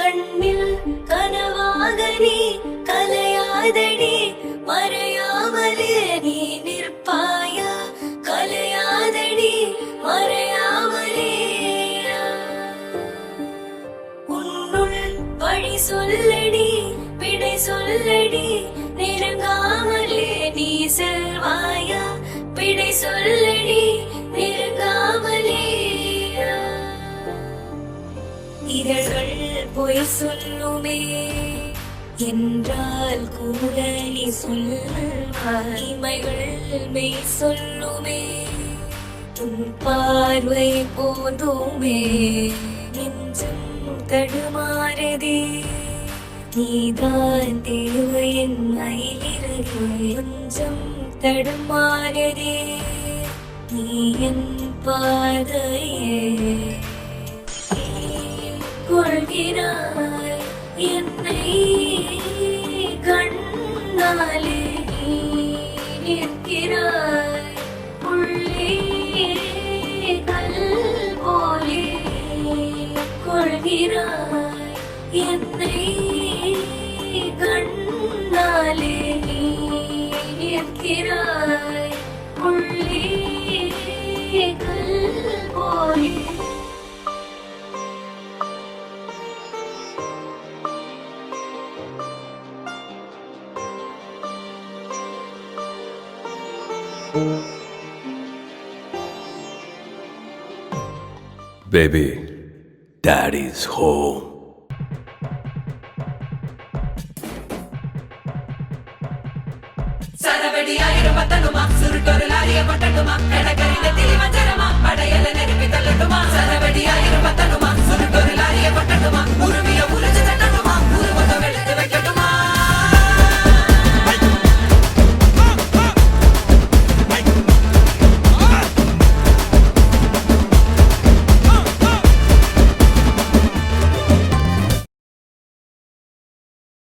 கண்ணில் கனவாக நீ கலையாதடி மறையாமலே நீ நிற்பாயா கலையாதடி மறையாமலே உன்னுள் வழி சொல்லடி விடை சொல்லடி நெருங்காமலே நீ செல்வாயா விடை சொல்லடி நெருங்காமலே இதழ்கள் பொய் சொல்லுமே என்றால் கூட நீ சொல்வாய் இமைகள் மெய் சொல்லுமே உன் பார்வை போதுமே நெஞ்சம் தடுமாறதே நீதான் தேவை என் மயிலிறகு கொஞ்சம் தடுமாறதே நீ என் பாதையே கொள்கிறாய் என்னை கண்ணாலே நீ நிற்கிறாய் உள்ளே கல் போலே கொள்கிறாய் என்னை கண்ணாலே நீ நிற்கிறாய் உள்ளே கல் போலே Baby, Daddy's home. சரவடி ஆயிரம் பத்தனுமா சுருட்டொரு லாரிய பட்டனுமா கடற்கரையில திரிவஞ்சரமா படையல நெருப்பி தள்ளட்டுமா சரவடி ஆயிரம் பத்தனுமா சுருட்டொரு லாரிய பட்டனுமா